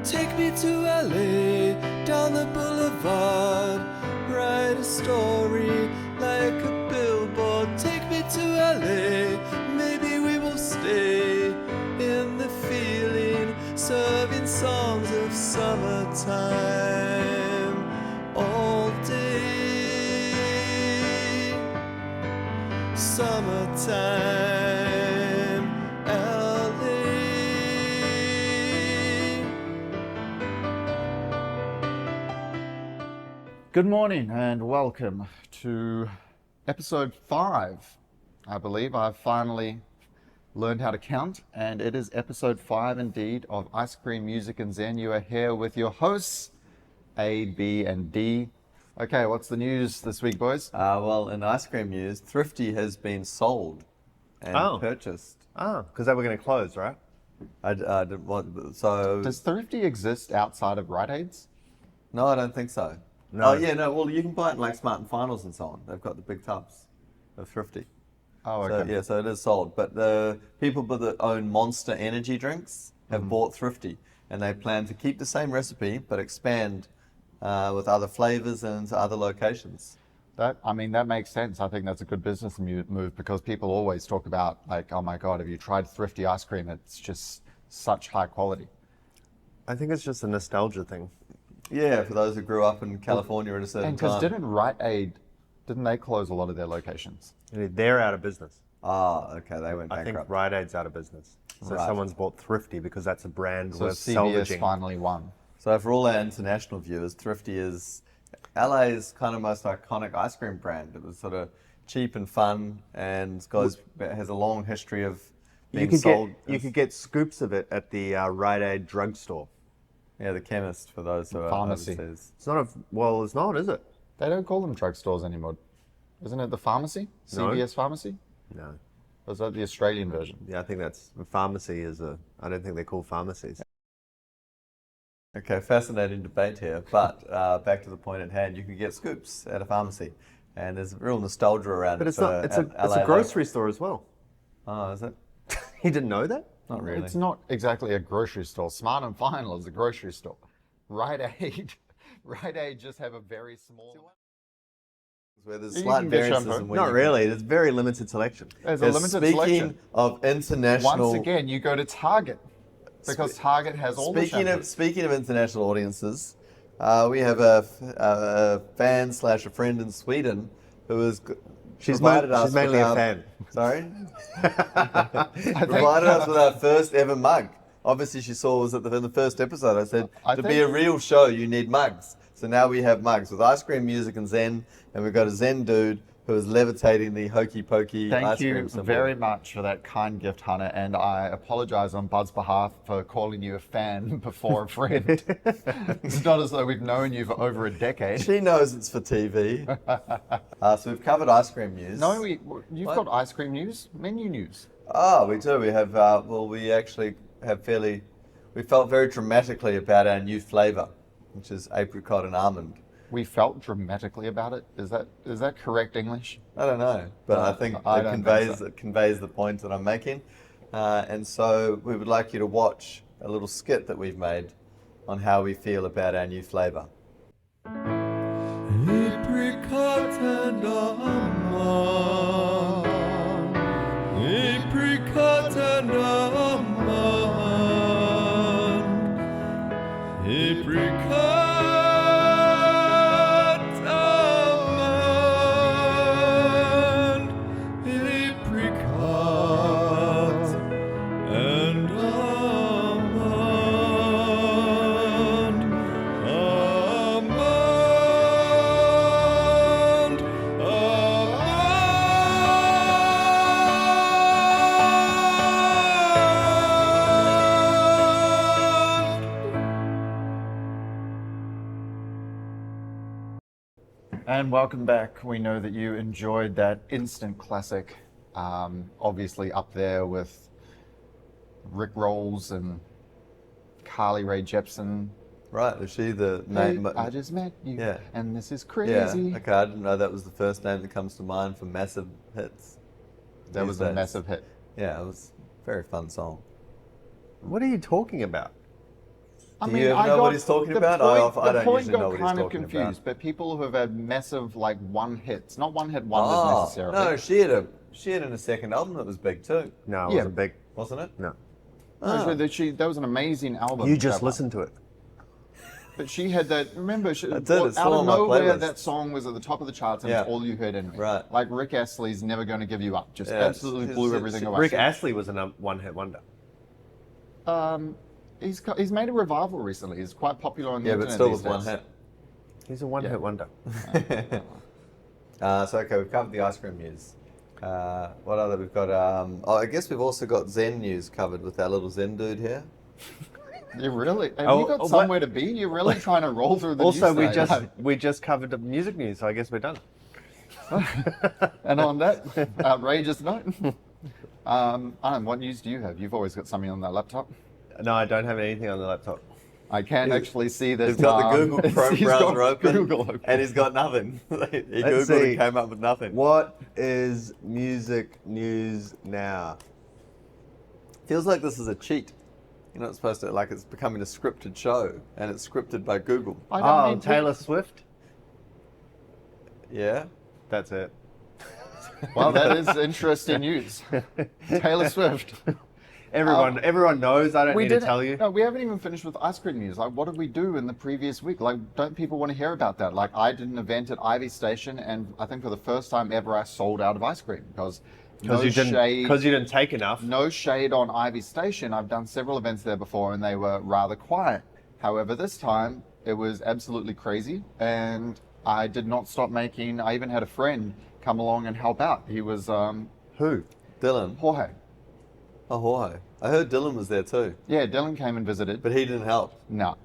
Take me to LA, down the boulevard. Write a story like a billboard. Take me to LA, maybe we will stay in the feeling, serving songs of summertime all day. Summertime, LA. Good morning and welcome to episode 5. I believe I've finally learned how to count, and it is episode 5 indeed of Ice Cream Music and Zen. You are here with your hosts, A, B, and D. Okay, what's the news this week, boys? Well, in ice cream news, Thrifty has been sold and purchased. Because they were going to close, right? Does Thrifty exist outside of Rite Aids? No, I don't think so. No. Oh, yeah, no, well, you can buy it in like Smart and Finals and so on. They've got the big tubs of Thrifty. Oh, okay. So, yeah, so it is sold. But the people that own Monster energy drinks have bought Thrifty, and they plan to keep the same recipe but expand with other flavors and to other locations. That makes sense. I think that's a good business move because people always talk about, like, oh my God, have you tried Thrifty ice cream? It's just such high quality. I think it's just a nostalgia thing. Yeah, for those who grew up in California at a certain And because time. didn't Rite Aid, didn't they close a lot of their locations? They're out of business. Ah, okay, they went I bankrupt. think Rite Aid's out of business. So Right. someone's bought Thrifty because that's a brand So worth CVS salvaging. finally won. So for all our international viewers, Thrifty is LA's kind of most iconic ice cream brand. It was sort of cheap and fun and has a long history of being sold. You could get scoops of it at the Rite Aid drugstore. Yeah, the chemist for those who are Pharmacy. overseas. It's not it's not, is it? They don't call them drugstores anymore. Isn't it the pharmacy? No. CVS pharmacy? No. Or is that the Australian version? Yeah, I think that's pharmacy I don't think they're called pharmacies. Okay, fascinating debate here, but back to the point at hand, you can get scoops at a pharmacy, and there's real nostalgia around But it. it's not. It's a grocery store as well. Oh, is it? You didn't know that? Not really. It's not exactly a grocery store. Smart and Final is a grocery store. Rite Aid just have a very small... Where there's You slight can get variances shampoo. in where Not you really. There's very limited selection. There's a limited Speaking selection. of international... Once again, you go to Target because Target has all the shampoos. Speaking of international audiences, we have a fan / a friend in Sweden who has provided us mainly with a fan. Sorry? Provided us with our first ever mug. Obviously, she saw us in the first episode. I said, to be a real show, you need mugs. So now we have mugs with Ice Cream Music and Zen, and we've got a Zen dude who is levitating the hokey pokey Thank ice cream you symbol. very much for that kind gift, Hannah, and I apologize on Bud's behalf for calling you a fan before a friend. It's not as though we've known you for over a decade. She knows it's for TV. So we've covered ice cream news. No, you've got ice cream news, menu news. Oh, we do. We have, we actually have we felt very dramatically about our new flavour, which is apricot and almond. We felt dramatically about it. Is that correct English? I don't know, but I think it conveys the point that I'm making. And so we would like you to watch a little skit that we've made on how we feel about our new flavour. Apricot and almond. Apricot and almond. Apricot. And welcome back. We know that you enjoyed that instant classic, obviously up there with Rick Rolls and Carly Rae Jepsen. Right, is she the name? Hey, I just met you, Yeah. and this is Yeah, crazy. okay, I didn't know that was the first name that comes to mind for massive hits. That these was a days. massive hit. Yeah, it was a very fun song. What are you talking about? I Do you ever know what he's talking about? I don't point usually know got what he's kind of talking confused, about. but people who have had massive like one hits, not one hit wonders necessarily. No, she had in a second album that was big too, No, it Yeah. wasn't big. wasn't it? No. No, that was an amazing album. You just cover. listened to it. But she had that. Remember, I did, it's out still of on my nowhere, playlist. that song was at the top of the charts, and Yeah. it's all you heard anyway. Right. Like Rick Astley's "Never Gonna Give You Up" just Yeah, absolutely it's- blew it's- everything it's- away. Rick Astley was a one-hit wonder. He's made a revival recently. He's quite popular on the Yeah, but internet still these was one days. hit. He's a one-hit wonder. So okay, we've covered the ice cream news. What other we've got? I guess we've also got Zen news covered with our little Zen dude here. You really? Have Oh, you got what? somewhere to be? You're really trying to roll through the Also, news today. we just covered the music news, so I guess we're done. And on that outrageous note, Alan, what news do you have? You've always got something on that laptop. No, I don't have anything on the laptop. I can actually see that. He's got the Google Chrome he's got browser open, Google open. and he's got nothing. He Googled see. and came up with nothing. What is music news now? Feels like this is a cheat. You're not supposed to, like, it's becoming a scripted show, and it's scripted by Google. I don't Oh, need to- Taylor Swift? Yeah? That's it. Well, that is interesting news. Taylor Swift. Everyone knows. I don't need to tell you. No, we haven't even finished with ice cream news. Like, what did we do in the previous week? Like, don't people want to hear about that? Like, I did an event at Ivy Station, and I think for the first time ever, I sold out of ice cream because Because you didn't take enough. No shade on Ivy Station. I've done several events there before, and they were rather quiet. However, this time it was absolutely crazy, and I did not stop making. I even had a friend come along and help out. He was Who? Dylan. Jorge. Oh, Jorge. I heard Dylan was there too, Yeah, Dylan came and visited. but he didn't help. No.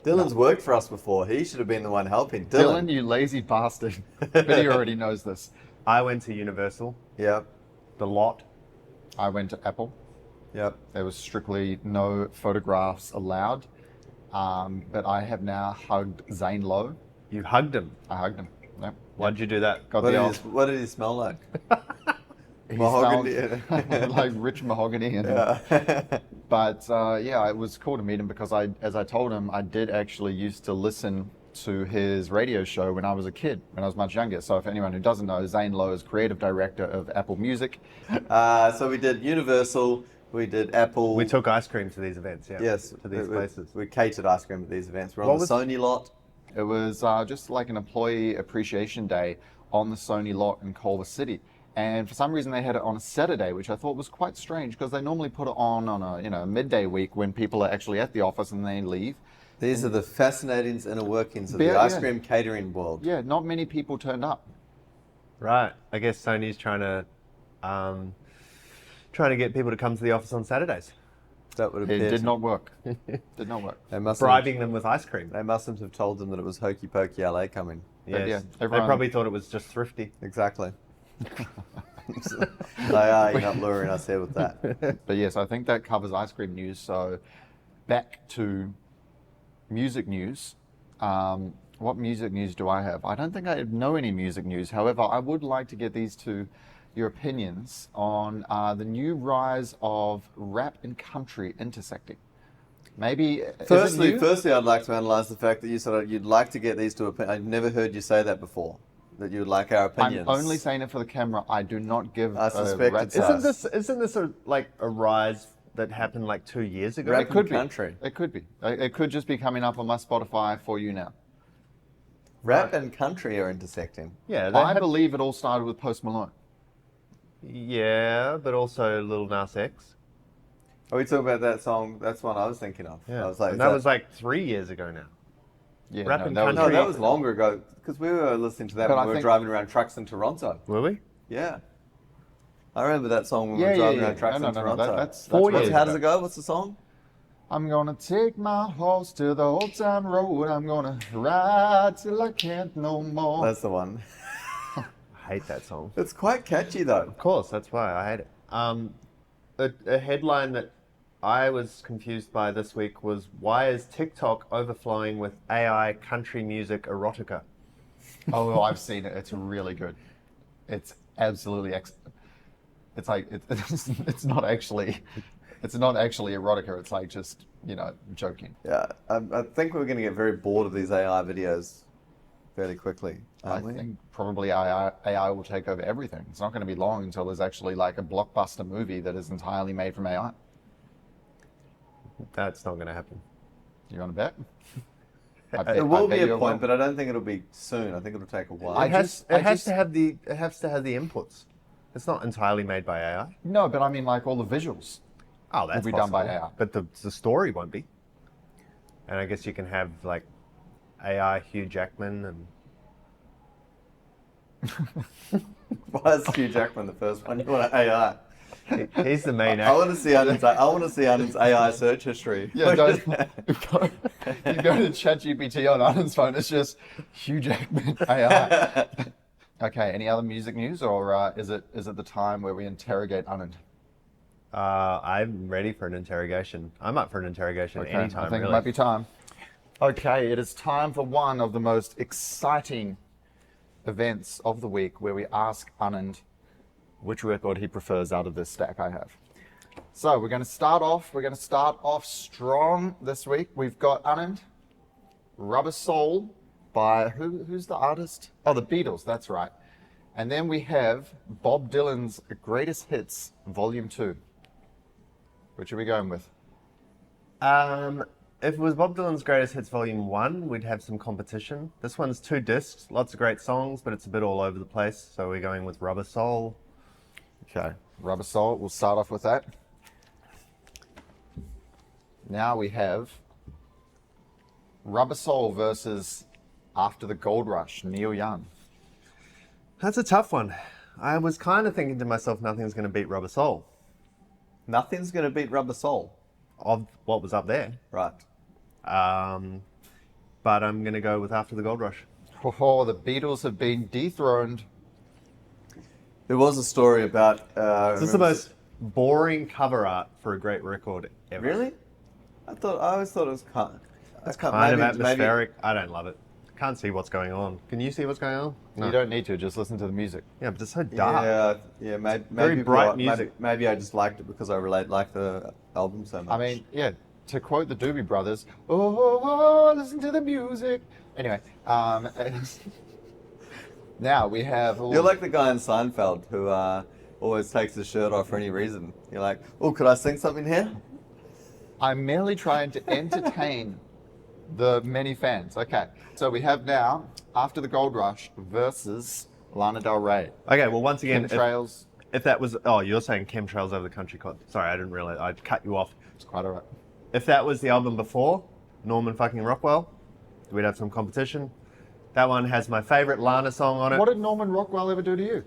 Dylan's worked for us before. He should have been the one helping. Dylan, you lazy bastard. But he already knows this. I went to Universal, Yep. the lot. I went to Apple. Yep. There was strictly no photographs allowed. But I have now hugged Zane Lowe. You hugged him. I hugged him. Yep. Why'd you do that? Got What the did, old, what did he smell like? he mahogany. smelled like rich mahogany. And, Yeah. But yeah, it was cool to meet him because as I told him, I did actually used to listen to his radio show when I was a kid, when I was much younger. So if anyone who doesn't know, Zane Lowe is creative director of Apple Music. So we did Universal, we did Apple. We took ice cream to these events, yeah. Yes, To these places. We catered ice cream at these events. We're on What the was- Sony lot. It was just like an employee appreciation day on the Sony lot in Culver City. And for some reason they had it on a Saturday, which I thought was quite strange because they normally put it on a midday week when people are actually at the office and they leave. These are the fascinating inner workings of Yeah, the ice yeah. cream catering world. Yeah, not many people turned up. Right. I guess Sony's trying to get people to come to the office on Saturdays. That would It appear did to- not work. Did not work. They mustn't Bribing them with ice cream. They mustn't have told them that it was Hokey Pokey LA coming. Yes. yeah, They everyone- probably thought it was just thrifty. Exactly. You're not luring us here with that. But yes, I think that covers ice cream news. So back to music news. What music news do I have? I don't think I know any music news. However, I would like to get these to your opinions on the new rise of rap and country intersecting. Maybe is it new? Firstly, I'd like to analyse the fact that you said you'd like to get these to opinions. I've never heard you say that before. That you would like our opinions. I'm only saying it for the camera. I do not give I a suspect rat's it's ass. Isn't this a rise that happened like 2 years ago? Rap It could be. country. It could be. It could just be coming up on my Spotify for you now. Rap and country are intersecting. Yeah, I believe it all started with Post Malone. yeah, but also Lil Nas X. Are we talking about that song? That's one I was thinking of. Yeah, I was like, and is that was like 3 years ago now. Yeah, Rap no, and that was- No, country. that was longer ago because we were listening to that But when I we were think- driving around trucks in Toronto. Were we? Yeah. I remember that song when we Yeah, were driving yeah, around yeah. trucks No, in no, no, Toronto. that's 4 what- years How does it go? What's the song? I'm gonna take my horse to the old town road. I'm gonna ride till I can't no more. That's the one. I hate that song. It's quite catchy though. Of course, that's why I hate it. A headline that I was confused by this week was, why is TikTok overflowing with AI country music erotica? Oh, well, I've seen it. It's really good. It's absolutely excellent. It's like it's not actually It's not actually erotica. It's like just, joking. Yeah, I think we're going to get very bored of these AI videos fairly quickly. I think probably AI will take over everything. It's not going to be long until there's actually like a blockbuster movie that is entirely made from AI. That's not going to happen. You want to bet? It will be a point, but I don't think it'll be soon. I think it'll take a while. It has to have the inputs. It's not entirely made by AI. No, but I mean like all the visuals. Oh, that's will be done by AI. But the story won't be. And I guess you can have like AI Hugh Jackman and. Why is Hugh Jackman the first one? You want AI? He's the main actor. I want to see Anand's AI search history. Yeah, you go to ChatGPT on Anand's phone. It's just Hugh Jackman AI. Okay. Any other music news, or is it the time where we interrogate Anand? I'm ready for an interrogation. I'm up for an interrogation anytime. I think really. it might be time. Okay, it is time for one of the most exciting events of the week, where we ask Anand which record he prefers out of this stack I have. So we're going to start off strong this week. We've got Anand, Rubber Soul by who's the artist? Oh, the Beatles. That's right. And then we have Bob Dylan's Greatest Hits Volume 2. Which are we going with? If it was Bob Dylan's Greatest Hits Volume 1, we'd have some competition. This one's 2 discs, lots of great songs, but it's a bit all over the place. So we're going with Rubber Soul. Okay, Rubber Soul. We'll start off with that. Now we have Rubber Soul versus After the Gold Rush, Neil Young. That's a tough one. I was kind of thinking to myself, nothing's going to beat Rubber Soul. Nothing's going to beat Rubber Soul. Of what was up there. Right. But I'm going to go with After the Gold Rush. Oh, the Beatles have been dethroned. There was a story about... This is the most boring cover art for a great record ever. Really? I always thought it was kind of atmospheric. I don't love it. Can't see what's going on. Can you see what's going on? No. You don't need to, just listen to the music. Yeah, but it's so dark. Yeah, maybe Very bright music. Maybe I just liked it because I like the album so much. I mean, yeah, to quote the Doobie Brothers, oh, listen to the music. Anyway, now we have... You're like the guy in Seinfeld who always takes his shirt off for any reason. You're like, oh, could I sing something here? I'm merely trying to entertain the many fans. Okay, so we have now After the Gold Rush versus Lana Del Rey. Okay, well, once again, Chemtrails. if that was... Oh, you're saying Chemtrails Over the Country Club. Sorry, I didn't realize. I'd cut you off. It's quite all right. If that was the album before, Norman fucking Rockwell, we'd have some competition. That one has my favorite Lana song on it. What did Norman Rockwell ever do to you?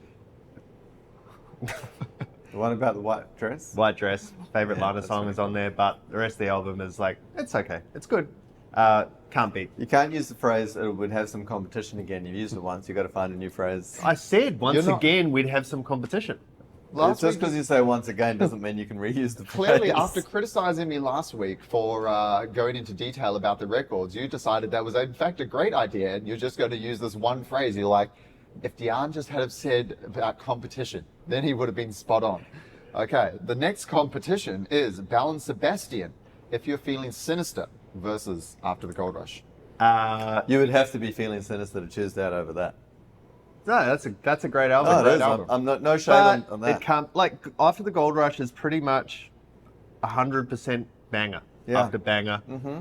The one about the white dress? White Dress, favorite Lana song right. is on there, but the rest of the album is like, it's okay, it's good. Can't beat. You can't use the phrase, it would have some competition again. You've used it once, you've got to find a new phrase. I said once again we'd have some competition. Just because you say once again doesn't mean you can reuse the phrase. Clearly, after criticizing me last week for going into detail about the records, you decided that was in fact a great idea, and you're just going to use this one phrase. You're like, if Dhyan just had have said about competition, then he would have been spot on. Okay, the next competition is Bell and Sebastian, If You're Feeling Sinister, versus After the Gold Rush. You would have to be feeling sinister to choose that over that. No, that's a great album. Oh, Great it is. album. I'm not, no shade on that. It can't, like, After the Gold Rush is pretty much 100% banger after banger. Mm-hmm.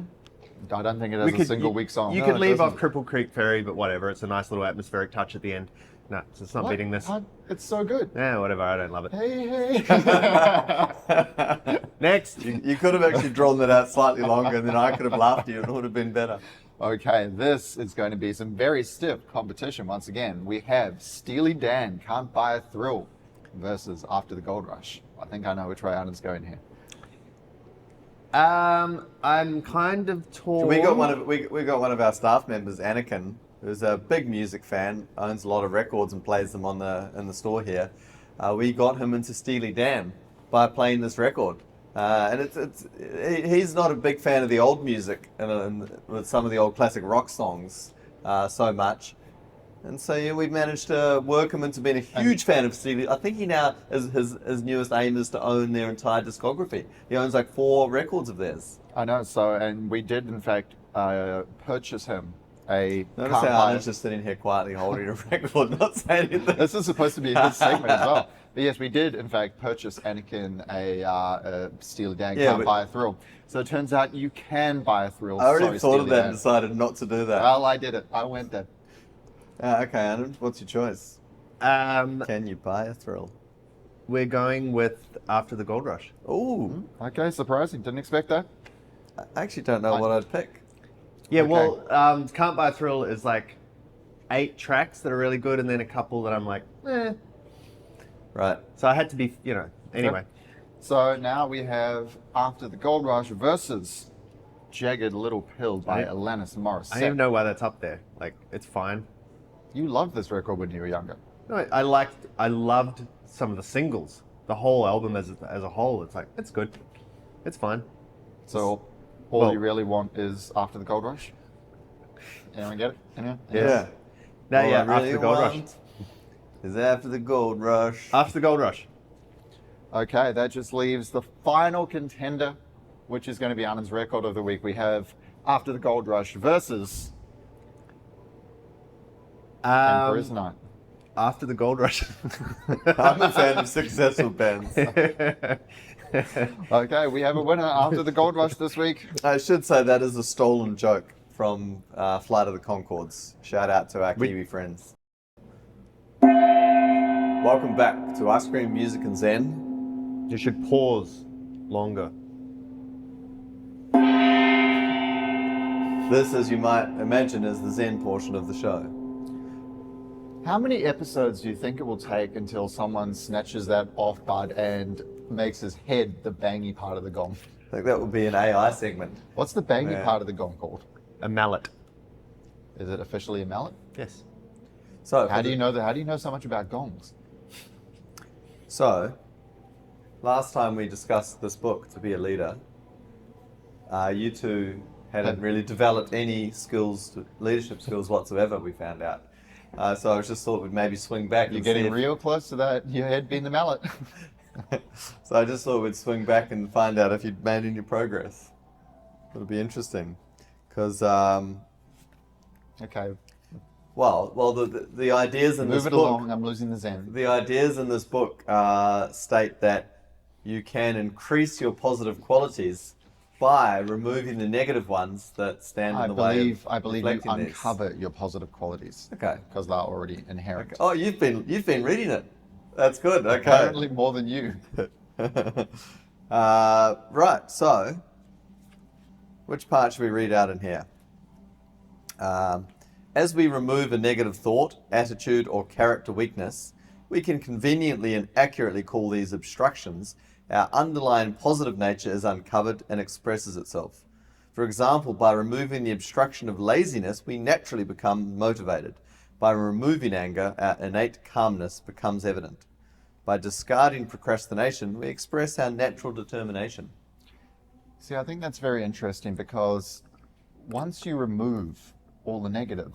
I don't think it has a single weak song. You No, could it leave off doesn't. Cripple Creek Ferry, but whatever. It's a nice little atmospheric touch at the end. No, it's not beating this. It's so good. Yeah, whatever. I don't love it. Hey. Next. You could have actually drawn that out slightly longer, and then I could have laughed at you, and it would have been better. Okay, this is going to be some very stiff competition once again. We have Steely Dan, Can't Buy a Thrill, versus After the Gold Rush. I think I know which way Alan's going here. I'm kind of torn. We got one of our staff members, Anakin, who's a big music fan, owns a lot of records and plays them in the store here. We got him into Steely Dan by playing this record. And he's not a big fan of the old music and with some of the old classic rock songs so much. And so yeah, we've managed to work him into being a huge fan of Steely. I think he now, his newest aim is to own their entire discography. He owns like 4 records of theirs. I know. So, and we did in fact purchase him a. Notice how Alan's just sitting here quietly holding a record, not saying anything. This is supposed to be a good segment as well. But yes, we did in fact purchase Anakin a Steely Dan Can't Buy a Thrill. So it turns out you can buy a thrill. I already thought of Steely that Dan. and decided not to do that. Well, I did it. I went there. Okay, Alan, what's your choice? Can you buy a thrill? We're going with After the Gold Rush. Ooh, Okay, surprising. Didn't expect that. I actually don't know what I'd pick. Yeah, Okay. well, Can't Buy a Thrill is like 8 tracks that are really good, and then a couple that I'm like, eh. Right. So I had to be, anyway. So now we have After the Gold Rush versus Jagged Little Pill by Alanis Morissette. I don't even know why that's up there. Like, it's fine. You loved this record when you were younger. No, I loved some of the singles. The whole album as a whole, it's like, it's good. It's fine. So all you really want is After the Gold Rush? Anyone get it? Anyone? Yeah. No, All yeah, I really After the Gold Rush. want is After the Gold Rush. After the Gold Rush. Okay, that just leaves the final contender, which is going to be Alan's record of the week. We have After the Gold Rush versus Emperor's Night. After the Gold Rush. I'm a fan of successful bands. Okay, we have a winner After the Gold Rush this week. I should say that is a stolen joke from Flight of the Conchords. Shout out to our Kiwi friends. Welcome back to Ice Cream, Music and Zen. You should pause longer. This, as you might imagine, is the Zen portion of the show. How many episodes do you think it will take until someone snatches that off bud and makes his head the bangy part of the gong? I think that would be an AI segment. What's the bangy Yeah. part of the gong called? A mallet. Is it officially a mallet? Yes. So, How do you know that? How do you know so much about gongs? So, last time we discussed this book, To Be a Leader, you two hadn't really developed any skills, leadership skills whatsoever, we found out. So I just thought we'd maybe swing back. You're and getting see if- real close to that, your head being the mallet. So I just thought we'd swing back and find out if you'd made any progress. It'll be interesting. Because, Okay, well, the ideas in move this it book... along, I'm losing the zen. The ideas in this book state that you can increase your positive qualities by removing the negative ones that stand in the way of I believe you reflecting these. uncover your positive qualities. Okay. Because they're already inherent. Okay. Oh, you've been reading it. That's good. Okay. Apparently more than you. Right. So, which part should we read out in here? As we remove a negative thought, attitude, or character weakness, we can conveniently and accurately call these obstructions. Our underlying positive nature is uncovered and expresses itself. For example, by removing the obstruction of laziness, we naturally become motivated. By removing anger, our innate calmness becomes evident. By discarding procrastination, we express our natural determination. See, I think that's very interesting because once you remove all the negative,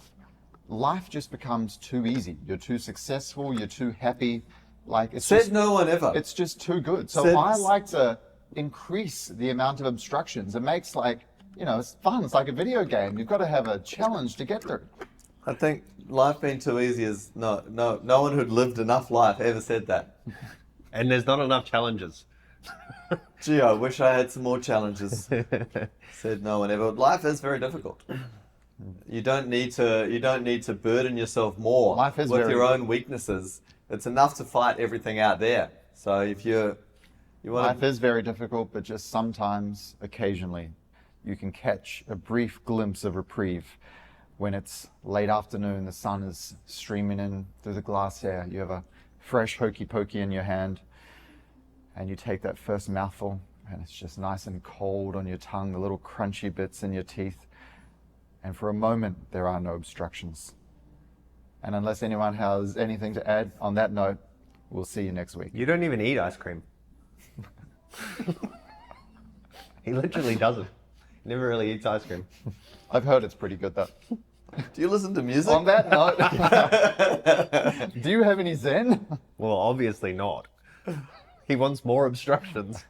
life just becomes too easy. You're too successful, you're too happy. Like it's Said just, no one ever. it's just too good. So Said- I like to increase the amount of obstructions. It makes it's fun. It's like a video game. You've got to have a challenge to get through. I think life being too easy is no one who'd lived enough life ever said that. And there's not enough challenges. Gee, I wish I had some more challenges. Said no one ever. Life is very difficult. You don't need to burden yourself more Life is with very your own weaknesses. It's enough to fight everything out there. So if you want Life is very difficult, but just sometimes, occasionally, you can catch a brief glimpse of reprieve. When it's late afternoon, the sun is streaming in through the glass hair, you have a fresh hokey pokey in your hand, and you take that first mouthful, and it's just nice and cold on your tongue, the little crunchy bits in your teeth. And for a moment, there are no obstructions. And unless anyone has anything to add on that note, we'll see you next week. You don't even eat ice cream. He literally doesn't. He never really eats ice cream. I've heard it's pretty good though. Do you listen to music? On that note, do you have any Zen? Well, obviously not. He wants more obstructions.